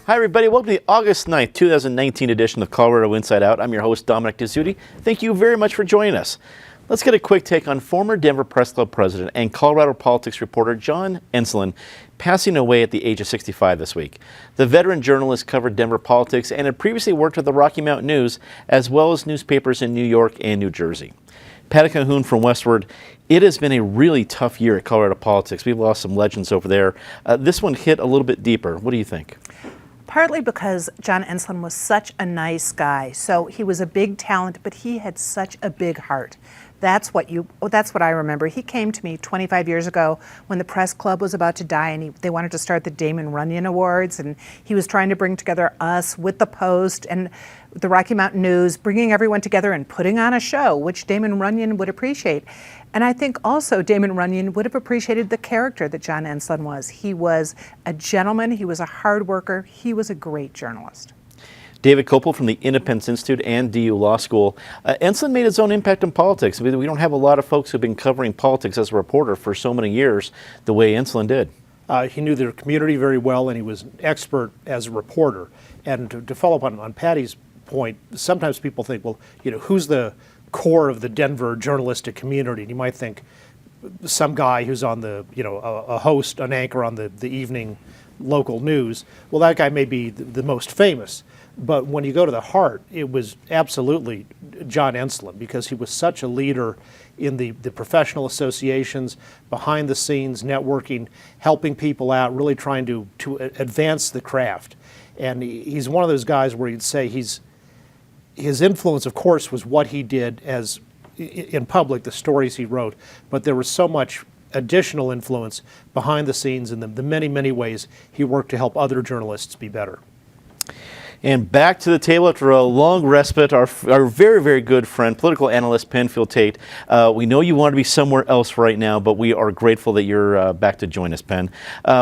Hi everybody, welcome to the August 9th, 2019 edition of Colorado Inside Out. I'm your host, Dominic Dezzutti. Thank you very much for joining us. Let's get a quick take on former Denver Press Club president and Colorado politics reporter John Ensslin passing away at the age of 65 this week. The veteran journalist covered Denver politics and had previously worked with the Rocky Mountain News as well as newspapers in New York and New Jersey. Patty Cahoon from Westward. It has been a really tough year at Colorado politics. We've lost some legends over there. This one hit a little bit deeper. What do you think? Partly because John Ensslin was such a nice guy. So he was a big talent, but he had such a big heart. That's what I remember. He came to me 25 years ago when the press club was about to die, and they wanted to start the Damon Runyon Awards, and he was trying to bring together us with the Post and the Rocky Mountain News, bringing everyone together and putting on a show, which Damon Runyon would appreciate. And I think also Damon Runyon would have appreciated the character that John Ensslin was. He was a gentleman, he was a hard worker, he was a great journalist. David Kopel from the Independence Institute and DU Law School. Ensslin made his own impact in politics. We don't have a lot of folks who've been covering politics as a reporter for so many years the way Ensslin did. He knew their community very well, and he was an expert as a reporter. And to follow up on Patty's point, sometimes people think, well, who's the core of the Denver journalistic community? And you might think some guy who's on the, a host, an anchor on the evening local news. Well, that guy may be the most famous. But when you go to the heart, it was absolutely John Ensslin, because he was such a leader in the professional associations, behind the scenes, networking, helping people out, really trying to advance the craft. And he's one of those guys where you'd say his influence, of course, was what he did as in public, the stories he wrote, but there was so much additional influence behind the scenes in the many, many ways he worked to help other journalists be better. And back to the table after a long respite, our very, very good friend, political analyst Penfield Tate. We know you want to be somewhere else right now, but we are grateful that you're back to join us, Penn.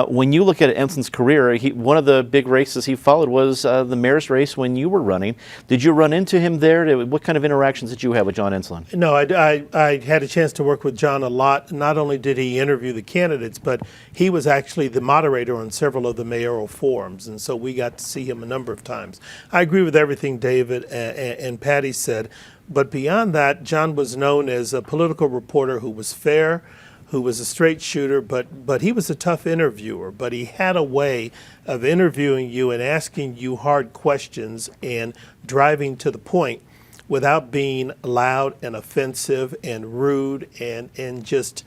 When you look at Enslin's career, one of the big races he followed was the mayor's race when you were running. Did you run into him there? What kind of interactions did you have with John Ensslin? No, I had a chance to work with John a lot. Not only did he interview the candidates, but he was actually the moderator on several of the mayoral forums, and so we got to see him a number of times. I agree with everything David and Patty said, but beyond that, John was known as a political reporter who was fair, who was a straight shooter, but he was a tough interviewer. But he had a way of interviewing you and asking you hard questions and driving to the point without being loud and offensive and rude and just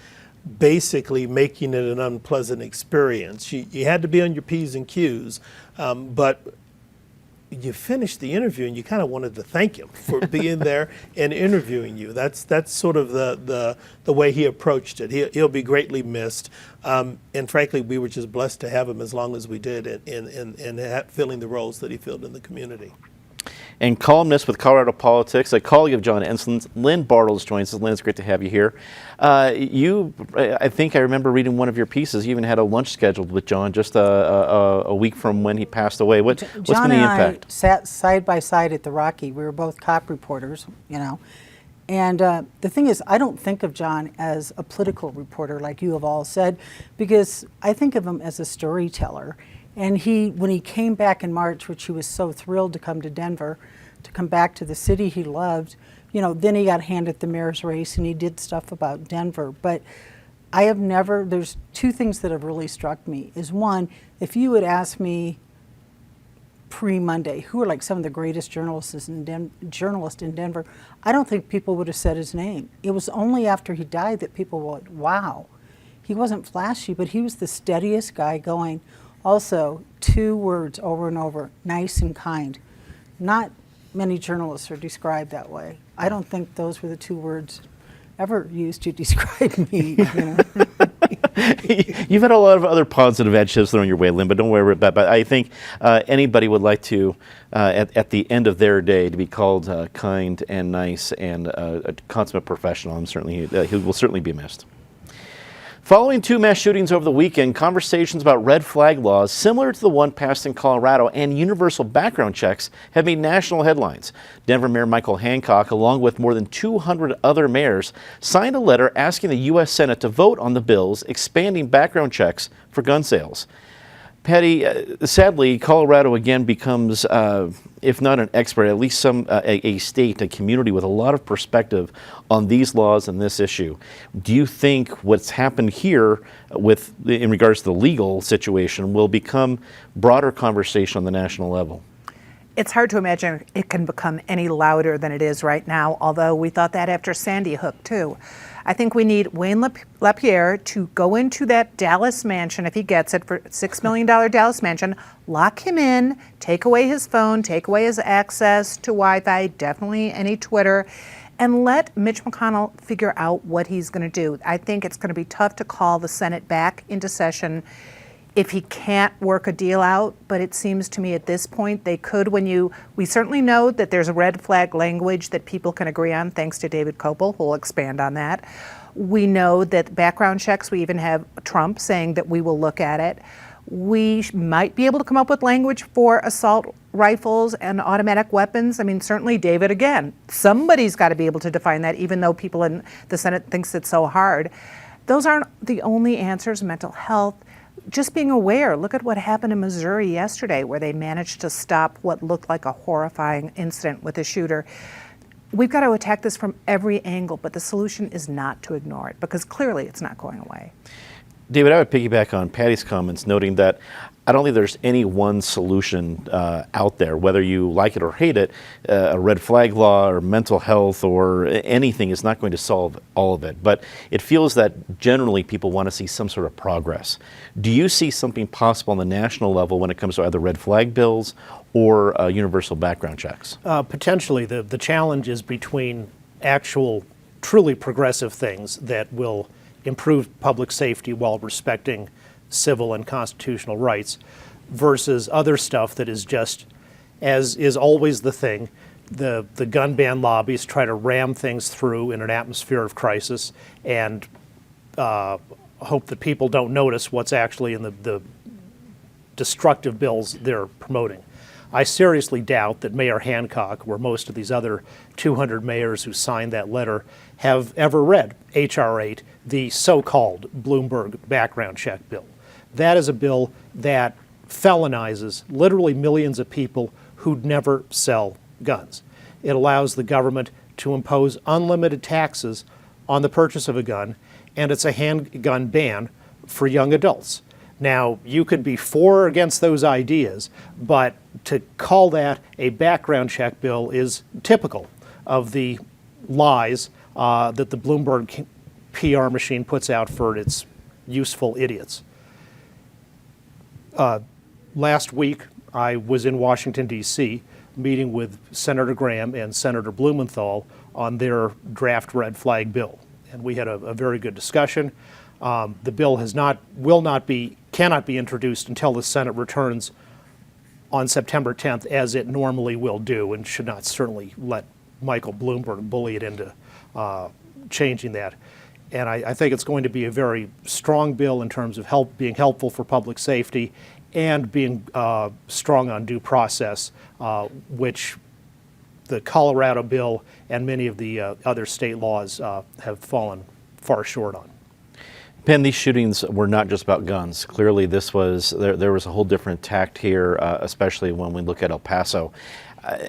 basically making it an unpleasant experience. You had to be on your P's and Q's, but you finished the interview and you kind of wanted to thank him for being there and interviewing you. That's sort of the way he approached it. He'll be greatly missed. And frankly, we were just blessed to have him as long as we did in filling the roles that he filled in the community. And columnist with Colorado Politics, a colleague of John Ensslin, Lynn Bartles joins us. Lynn, it's great to have you here. I think I remember reading one of your pieces. You even had a lunch scheduled with John just a week from when he passed away. What's been the impact? John and I sat side by side at the Rocky. We were both cop reporters, And the thing is, I don't think of John as a political reporter like you have all said, because I think of him as a storyteller. And when he came back in March, which he was so thrilled to come to Denver, to come back to the city he loved, then he got handed the mayor's race and he did stuff about Denver. But there's two things that have really struck me. Is one, if you had asked me pre-Monday, who are like some of the greatest journalists in Denver, I don't think people would have said his name. It was only after he died that people went, wow. He wasn't flashy, but he was the steadiest guy going. Also, two words over and over, nice and kind. Not many journalists are described that way. I don't think those were the two words ever used to describe me. You've had a lot of other positive adjectives thrown your way, Lynn, but don't worry about that. But I think anybody would like to, at the end of their day, to be called kind and nice and a consummate professional. He will certainly be missed. Following two mass shootings over the weekend, conversations about red flag laws similar to the one passed in Colorado and universal background checks have made national headlines. Denver Mayor Michael Hancock, along with more than 200 other mayors, signed a letter asking the U.S. Senate to vote on the bills expanding background checks for gun sales. Patty, sadly, Colorado again becomes, if not an expert, at least a state, a community with a lot of perspective on these laws and this issue. Do you think what's happened here in regards to the legal situation will become broader conversation on the national level? It's hard to imagine it can become any louder than it is right now, although we thought that after Sandy Hook, too. I think we need Wayne LaPierre to go into that Dallas mansion, if he gets it, for $6 million Dallas mansion, lock him in, take away his phone, take away his access to Wi-Fi, definitely any Twitter, and let Mitch McConnell figure out what he's going to do. I think it's going to be tough to call the Senate back into session if he can't work a deal out, but it seems to me at this point they could. We certainly know that there's a red flag language that people can agree on, thanks to David Kopel, who will expand on that. We know that background checks, we even have Trump saying that we will look at it. We might be able to come up with language for assault rifles and automatic weapons. I mean, certainly David, again, somebody's got to be able to define that, even though people in the Senate thinks it's so hard. Those aren't the only answers. Mental health, just being aware. Look at what happened in Missouri yesterday, where they managed to stop what looked like a horrifying incident with a shooter. We've got to attack this from every angle, but the solution is not to ignore it, because clearly it's not going away. David, I would piggyback on Patty's comments, noting that I don't think there's any one solution out there, whether you like it or hate it. A red flag law or mental health or anything is not going to solve all of it. But it feels that generally people want to see some sort of progress. Do you see something possible on the national level when it comes to either red flag bills or universal background checks? Potentially. The challenge is between actual, truly progressive things that will improve public safety while respecting civil and constitutional rights versus other stuff that is just, as is always the thing, the gun ban lobbies try to ram things through in an atmosphere of crisis and hope that people don't notice what's actually in the destructive bills they're promoting. I seriously doubt that Mayor Hancock, or most of these other 200 mayors who signed that letter, have ever read H.R. 8, the so-called Bloomberg background check bill. That is a bill that felonizes literally millions of people who'd never sell guns. It allows the government to impose unlimited taxes on the purchase of a gun, and it's a handgun ban for young adults. Now, you could be for or against those ideas, but to call that a background check bill is typical of the lies that the Bloomberg PR machine puts out for its useful idiots. Last week, I was in Washington, D.C., meeting with Senator Graham and Senator Blumenthal on their draft red flag bill. And we had a very good discussion. The bill cannot be introduced until the Senate returns on September 10th, as it normally will do, and should not certainly let Michael Bloomberg bully it into changing that. And I think it's going to be a very strong bill in terms of being helpful for public safety and being strong on due process, which the Colorado bill and many of the other state laws have fallen far short on. Penn, these shootings were not just about guns. Clearly, there was a whole different tact here, especially when we look at El Paso.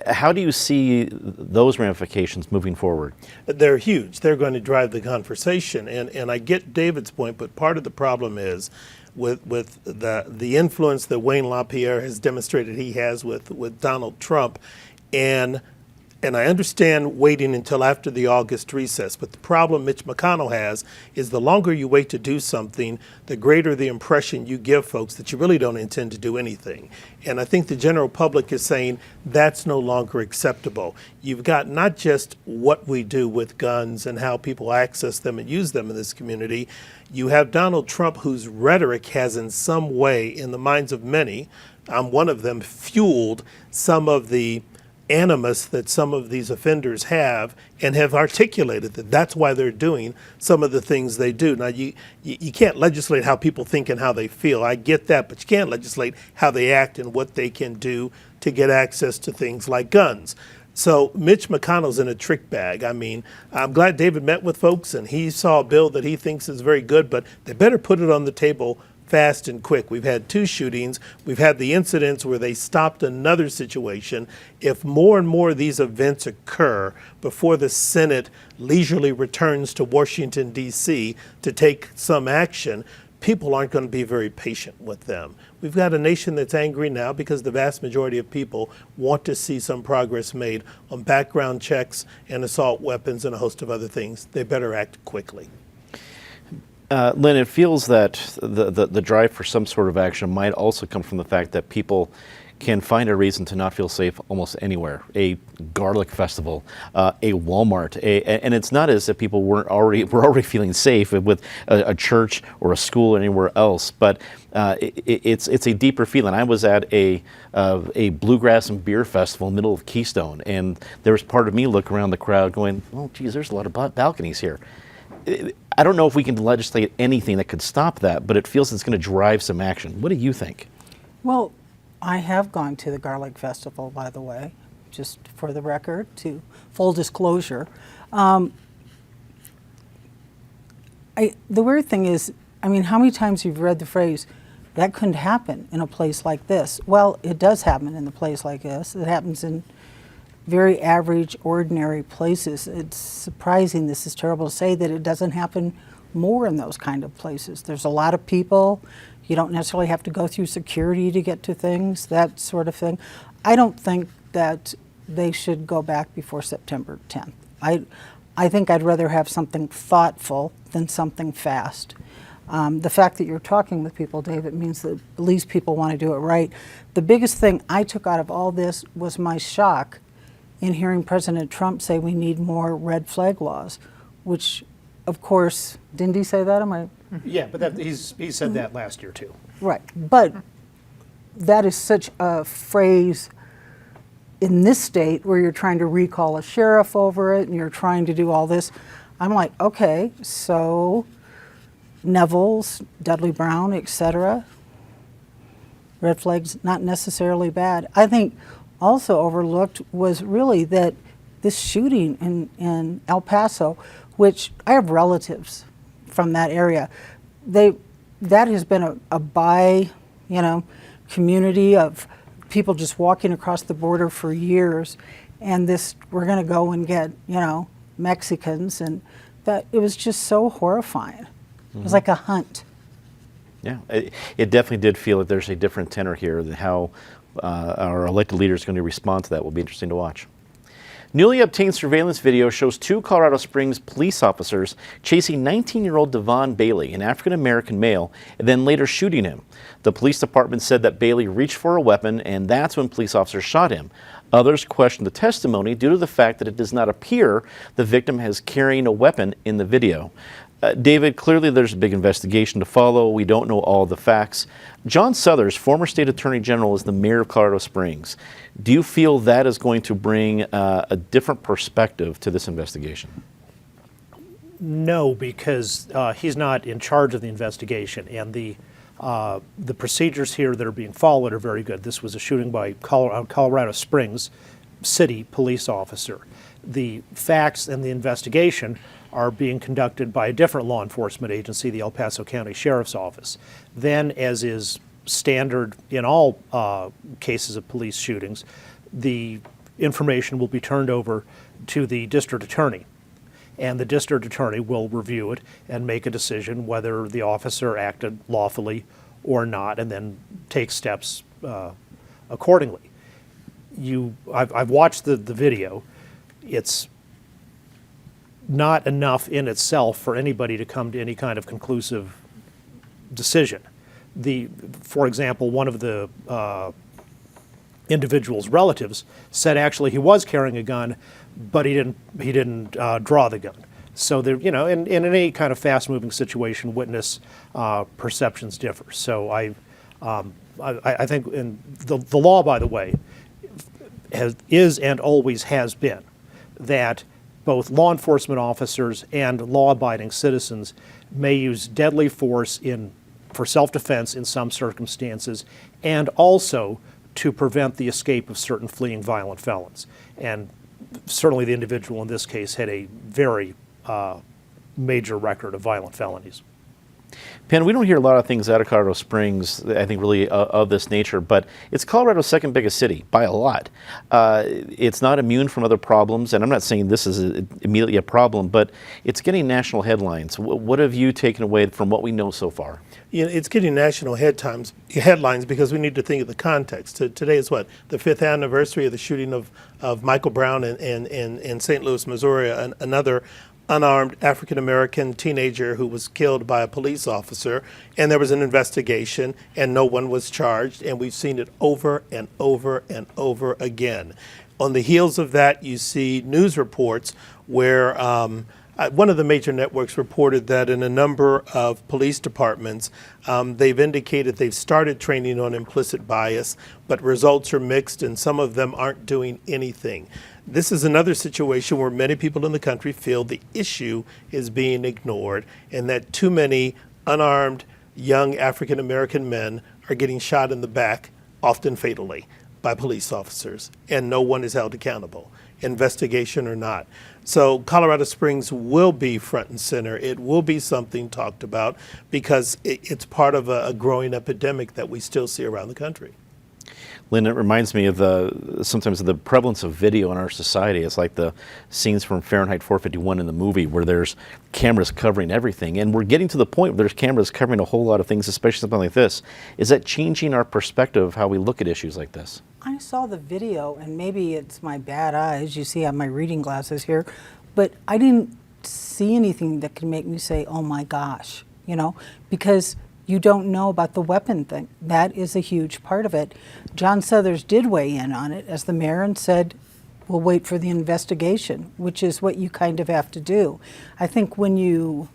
How do you see those ramifications moving forward? They're huge. They're going to drive the conversation. And I get David's point, but part of the problem is with the influence that Wayne LaPierre has demonstrated he has with Donald Trump. And I understand waiting until after the August recess, but the problem Mitch McConnell has is the longer you wait to do something, the greater the impression you give folks that you really don't intend to do anything. And I think the general public is saying that's no longer acceptable. You've got not just what we do with guns and how people access them and use them in this community. You have Donald Trump, whose rhetoric has in some way, in the minds of many, I'm one of them, fueled some of the animus that some of these offenders have and have articulated that that's why they're doing some of the things they do. Now, you can't legislate how people think and how they feel. I get that, but you can't legislate how they act and what they can do to get access to things like guns. So Mitch McConnell's in a trick bag. I mean, I'm glad David met with folks and he saw a bill that he thinks is very good, but they better put it on the table fast and quick. We've had 2 shootings. We've had the incidents where they stopped another situation. If more and more of these events occur before the Senate leisurely returns to Washington, D.C. to take some action, people aren't going to be very patient with them. We've got a nation that's angry now because the vast majority of people want to see some progress made on background checks and assault weapons and a host of other things. They better act quickly. Lynn, it feels that the drive for some sort of action might also come from the fact that people can find a reason to not feel safe almost anywhere. A garlic festival, a Walmart, and it's not as if people were already feeling safe with a church or a school or anywhere else, but it's a deeper feeling. I was at a bluegrass and beer festival in the middle of Keystone, and there was part of me looking around the crowd going, "Oh, geez, there's a lot of balconies here." I don't know if we can legislate anything that could stop that, but it feels it's going to drive some action. What do you think? Well, I have gone to the Garlic Festival, by the way, just for the record, to full disclosure. The weird thing is, I mean, how many times you've read the phrase, that couldn't happen in a place like this? Well, it does happen in a place like this. It happens in very average, ordinary places. It's surprising, this is terrible to say, that it doesn't happen more in those kind of places. There's a lot of people. You don't necessarily have to go through security to get to things, that sort of thing. I don't think that they should go back before September 10th. I think I'd rather have something thoughtful than something fast. The fact that you're talking with people, David, means that at least people want to do it right. The biggest thing I took out of all this was my shock in hearing President Trump say we need more red flag laws, which, of course, didn't he say that? Am I? Yeah, but he said that last year too. Right, but that is such a phrase in this state where you're trying to recall a sheriff over it and you're trying to do all this. I'm like, okay, so Neville's, Dudley Brown, etc. Red flags, not necessarily bad. I think also overlooked was really that this shooting in El Paso, which I have relatives from that area, that has been a community of people just walking across the border for years, and this, we're going to go and get, Mexicans, and that, it was just so horrifying. It was like a hunt. Yeah, it definitely did feel that there's a different tenor here, than how our elected leaders are going to respond to that will be interesting to watch. Newly obtained surveillance video shows 2 Colorado Springs police officers chasing 19-year-old Devon Bailey, an African-American male, and then later shooting him. The police department said that Bailey reached for a weapon, and that's when police officers shot him. Others questioned the testimony due to the fact that it does not appear the victim has carrying a weapon in the video. David, clearly there's a big investigation to follow. We don't know all the facts. John Suthers, former state attorney general, is the mayor of Colorado Springs. Do you feel that is going to bring a different perspective to this investigation? No, because he's not in charge of the investigation, and the procedures here that are being followed are very good. This was a shooting by Colorado Springs city police officer. The facts and the investigation are being conducted by a different law enforcement agency, the El Paso County Sheriff's Office. Then, as is standard in all cases of police shootings, the information will be turned over to the district attorney, and the district attorney will review it and make a decision whether the officer acted lawfully or not, and then take steps accordingly. I've watched the video. It's not enough in itself for anybody to come to any kind of conclusive decision. For example, one of the individual's relatives said actually he was carrying a gun, but he didn't draw the gun. So there, in any kind of fast-moving situation, witness perceptions differ. So I think the law, by the way, is and always has been that both law enforcement officers and law-abiding citizens may use deadly force for self-defense in some circumstances, and also to prevent the escape of certain fleeing violent felons. And certainly the individual in this case had a very major record of violent felonies. Penn, we don't hear a lot of things out of Colorado Springs, I think, really of this nature, but it's Colorado's second biggest city by a lot. It's not immune from other problems, and I'm not saying this is immediately a problem, but it's getting national headlines. What have you taken away from what we know so far? You know, it's getting national headlines because we need to think of the context. Today is what, the 5th anniversary of the shooting of Michael Brown in St. Louis, Missouri, another unarmed African-American teenager who was killed by a police officer, and there was an investigation and no one was charged, and we've seen it over and over and over again. On the heels of that, you see news reports where one of the major networks reported that in a number of police departments, they've indicated they've started training on implicit bias, but results are mixed and some of them aren't doing anything. This is another situation where many people in the country feel the issue is being ignored and that too many unarmed young African American men are getting shot in the back, often fatally, by police officers, and no one is held accountable, investigation or not. So Colorado Springs will be front and center. It will be something talked about because it's part of a growing epidemic that we still see around the country. Lynn, it reminds me of sometimes of the prevalence of video in our society. It's like the scenes from Fahrenheit 451 in the movie where there's cameras covering everything. And we're getting to the point where there's cameras covering a whole lot of things, especially something like this. Is that changing our perspective of how we look at issues like this? I saw the video, and maybe it's my bad eyes. You see I have my reading glasses here. But I didn't see anything that could make me say, oh my gosh, you know, because you don't know about the weapon thing. That is a huge part of it. John Suthers did weigh in on it as the mayor and said, we'll wait for the investigation, which is what you kind of have to do. I think when you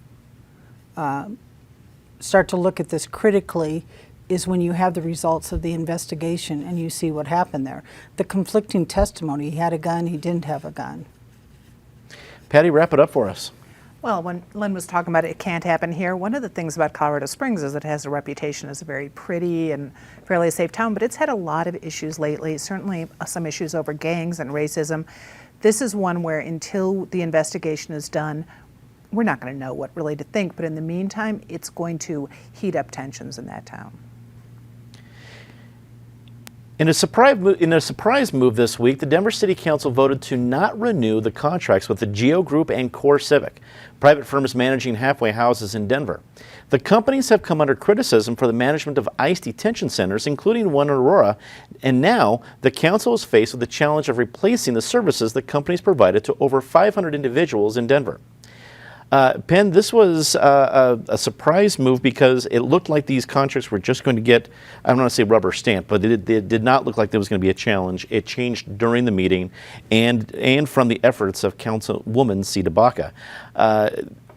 start to look at this critically is when you have the results of the investigation and you see what happened there. The conflicting testimony, he had a gun, he didn't have a gun. Patty, wrap it up for us. Well, when Lynn was talking about it can't happen here, one of the things about Colorado Springs is it has a reputation as a very pretty and fairly safe town, but it's had a lot of issues lately, certainly some issues over gangs and racism. This is one where until the investigation is done, we're not going to know what really to think, but in the meantime, it's going to heat up tensions in that town. In a surprise move this week, the Denver City Council voted to not renew the contracts with the Geo Group and Core Civic, private firms managing halfway houses in Denver. The companies have come under criticism for the management of ICE detention centers, including one in Aurora, and now the council is faced with the challenge of replacing the services the companies provided to over 500 individuals in Denver. Penn, this was a surprise move because it looked like these contracts were just going to get, I don't want to say rubber stamped, but it did not look like there was going to be a challenge. It changed during the meeting and from the efforts of Councilwoman Sita Baca.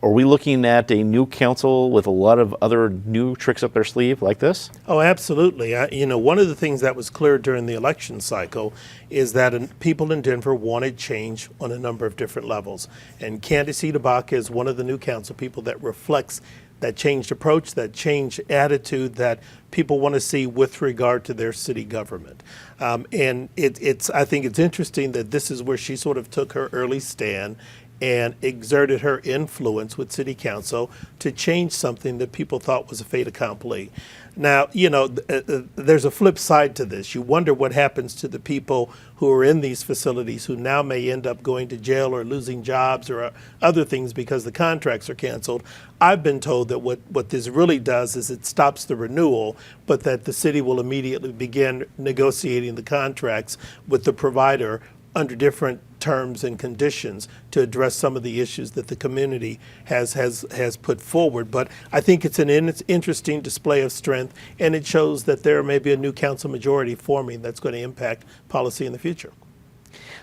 Are we looking at a new council with a lot of other new tricks up their sleeve like this? Oh, absolutely. One of the things that was clear during the election cycle is that people in Denver wanted change on a number of different levels. And Candace Sita Baca is one of the new council people that reflects that changed approach, that changed attitude that people want to see with regard to their city government. And I think it's interesting that this is where she sort of took her early stand and exerted her influence with city council to change something that people thought was a fait accompli. Now, there's a flip side to this. You wonder what happens to the people who are in these facilities who now may end up going to jail or losing jobs or other things because the contracts are canceled. I've been told that what this really does is it stops the renewal, but that the city will immediately begin negotiating the contracts with the provider under different terms and conditions to address some of the issues that the community has put forward. But I think it's an interesting display of strength, and it shows that there may be a new council majority forming that's going to impact policy in the future.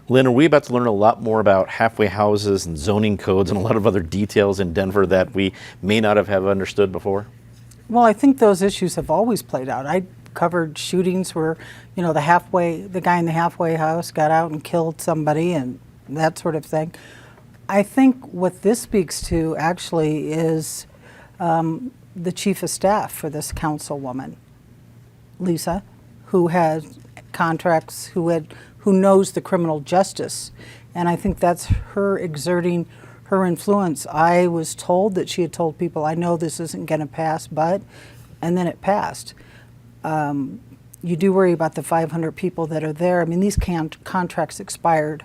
Lynn, are we about to learn a lot more about halfway houses and zoning codes and a lot of other details in Denver that we may not have understood before? Well, I think those issues have always played out. I covered shootings where, the guy in the halfway house got out and killed somebody and that sort of thing. I think what this speaks to actually is the chief of staff for this councilwoman, Lisa, who has contracts, who knows the criminal justice. And I think that's her exerting her influence. I was told that she had told people, I know this isn't going to pass, but, and then it passed. You do worry about the 500 people that are there. I mean, these contracts expired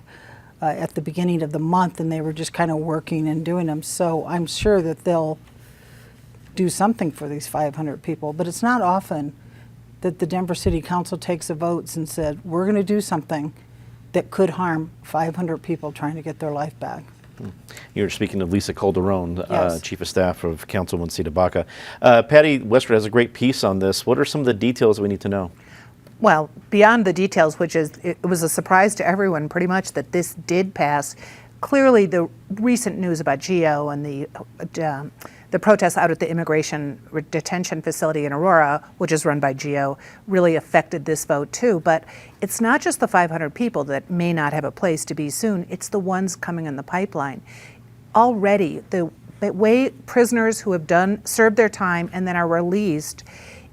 at the beginning of the month, and they were just kind of working and doing them. So I'm sure that they'll do something for these 500 people. But it's not often that the Denver City Council takes a vote and said, we're going to do something that could harm 500 people trying to get their life back. You're speaking of Lisa Calderon, Yes. Chief of Staff of Councilwoman Sita Baca. Patty Westford has a great piece on this. What are some of the details we need to know? Well, beyond the details, which is, it was a surprise to everyone pretty much that this did pass. Clearly, the recent news about Geo and the protests out at the immigration detention facility in Aurora, which is run by Geo, really affected this vote too. But it's not just the 500 people that may not have a place to be soon, it's the ones coming in the pipeline. Already, the way prisoners who have served their time and then are released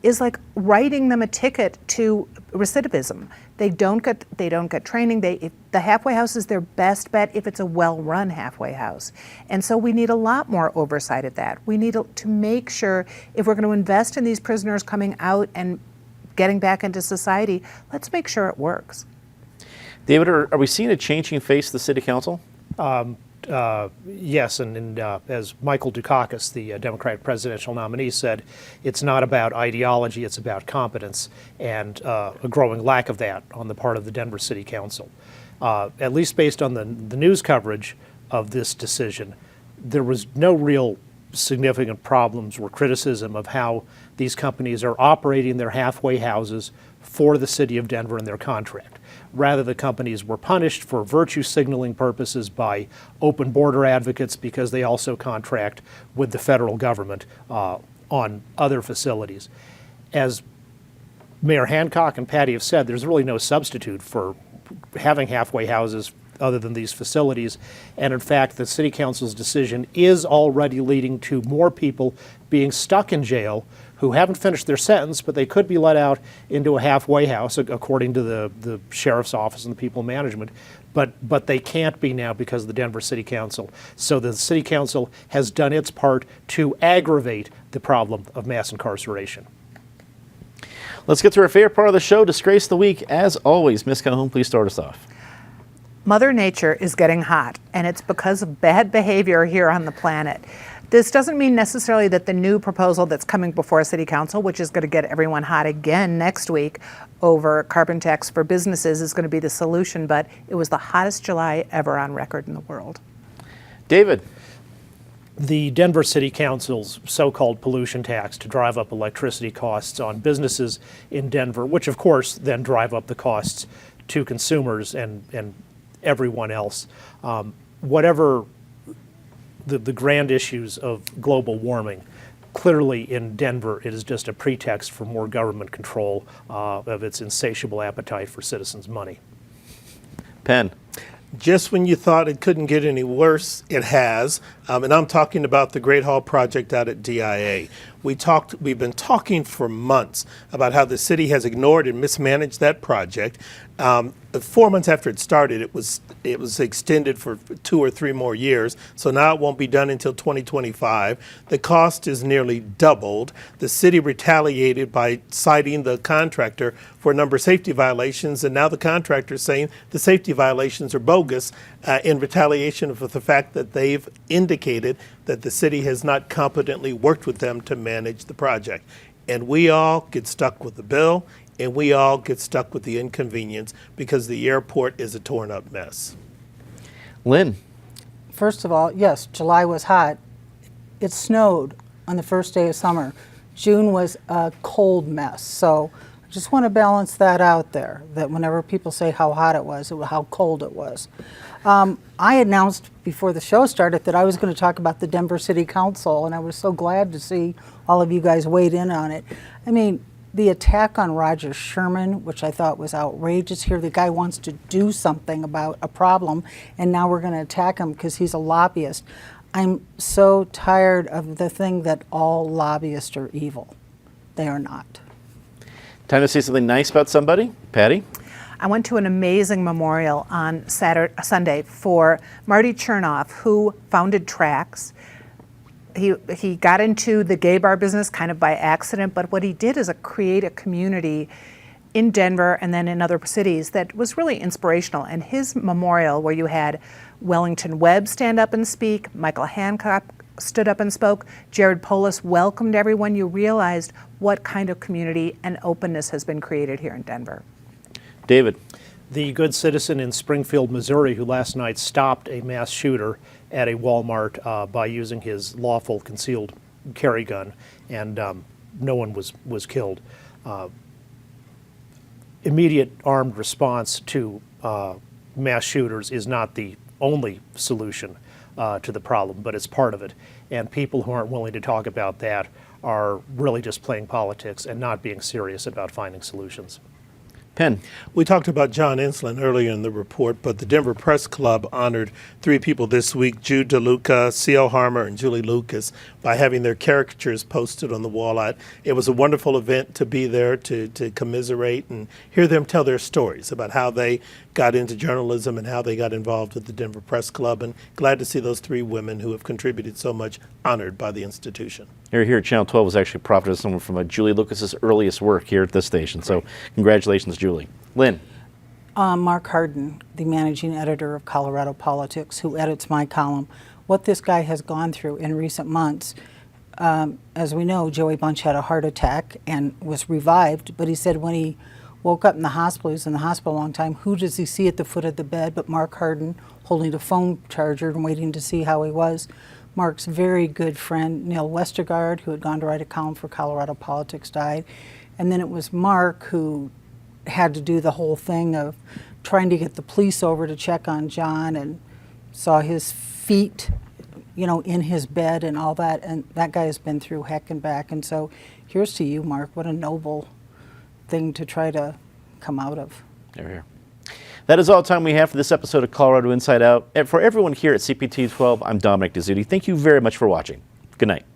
is like writing them a ticket to recidivism. They don't get training. The halfway house is their best bet if it's a well-run halfway house. And so we need a lot more oversight of that. We need to make sure if we're going to invest in these prisoners coming out and getting back into society, let's make sure it works. David, are we seeing a changing face of the City Council? Yes, and as Michael Dukakis, the Democratic presidential nominee, said, it's not about ideology, it's about competence, and a growing lack of that on the part of the Denver City Council. At least based on the news coverage of this decision, there was no real significant problems or criticism of how these companies are operating their halfway houses for the city of Denver and their contract. Rather, the companies were punished for virtue signaling purposes by open border advocates because they also contract with the federal government on other facilities. As Mayor Hancock and Patty have said, there's really no substitute for having halfway houses other than these facilities. And in fact, the City Council's decision is already leading to more people being stuck in jail who haven't finished their sentence, but they could be let out into a halfway house, according to the Sheriff's Office and the People Management. But they can't be now because of the Denver City Council. So the City Council has done its part to aggravate the problem of mass incarceration. Let's get to our favorite part of the show, Disgrace of the Week. As always, Ms. Calhoun, please start us off. Mother Nature is getting hot, and it's because of bad behavior here on the planet. This doesn't mean necessarily that the new proposal that's coming before City Council, which is going to get everyone hot again next week over carbon tax for businesses, is going to be the solution, but it was the hottest July ever on record in the world. David. The Denver City Council's so-called pollution tax to drive up electricity costs on businesses in Denver, which of course then drive up the costs to consumers and everyone else. Whatever the grand issues of global warming, clearly in Denver it is just a pretext for more government control of its insatiable appetite for citizens' money. Penn. Just when you thought it couldn't get any worse, it has. And I'm talking about the Great Hall project out at DIA. We've been talking for months about how the city has ignored and mismanaged that project. 4 months after it started, it was extended for 2 or 3 more years. So now it won't be done until 2025. The cost is nearly doubled. The city retaliated by citing the contractor for a number of safety violations, and now the contractor is saying the safety violations are bogus in retaliation for the fact that they've indicated that the city has not competently worked with them to manage the project. And we all get stuck with the bill, and we all get stuck with the inconvenience because the airport is a torn up mess. Lynn. First of all, yes, July was hot. It snowed on the first day of summer. June was a cold mess. So I just want to balance that out there, that whenever people say how hot it was how cold it was. I announced before the show started that I was going to talk about the Denver City Council, and I was so glad to see all of you guys weighed in on it. I mean, the attack on Roger Sherman, which I thought was outrageous here. The guy wants to do something about a problem, and now we're going to attack him because he's a lobbyist. I'm so tired of the thing that all lobbyists are evil. They are not. Time to say something nice about somebody. Patty? I went to an amazing memorial on Sunday for Marty Chernoff, who founded Trax. He got into the gay bar business kind of by accident, but what he did is create a community in Denver and then in other cities that was really inspirational. And his memorial, where you had Wellington Webb stand up and speak, Michael Hancock stood up and spoke, Jared Polis welcomed everyone, you realized what kind of community and openness has been created here in Denver. David. The good citizen in Springfield, Missouri, who last night stopped a mass shooter at a Walmart by using his lawful concealed carry gun, and no one was killed. Immediate armed response to mass shooters is not the only solution to the problem, but it's part of it. And people who aren't willing to talk about that are really just playing politics and not being serious about finding solutions. Penn. We talked about John Ensslin earlier in the report, but the Denver Press Club honored 3 people this week, Jude DeLuca, C.L. Harmer, and Julie Lucas, by having their caricatures posted on the wall. It was a wonderful event to be there to commiserate and hear them tell their stories about how they got into journalism and how they got involved with the Denver Press Club, and glad to see those 3 women who have contributed so much honored by the institution. Here at Channel 12 was actually profited of someone from Julie Lucas's earliest work here at this station. So congratulations, Julie. Lynn. Mark Harden, the managing editor of Colorado Politics, who edits my column, what this guy has gone through in recent months. As we know, Joey Bunch had a heart attack and was revived, but he said when he woke up in the hospital, he was in the hospital a long time, who does he see at the foot of the bed but Mark Harden holding a phone charger and waiting to see how he was. Mark's very good friend, Neil Westergaard, who had gone to write a column for Colorado Politics, died. And then it was Mark who had to do the whole thing of trying to get the police over to check on John and saw his feet, in his bed and all that. And that guy has been through heck and back. And so here's to you, Mark. What a noble thing to try to come out of. Here. That is all the time we have for this episode of Colorado Inside Out. And for everyone here at CPT 12, I'm Dominic Dezzutti. Thank you very much for watching. Good night.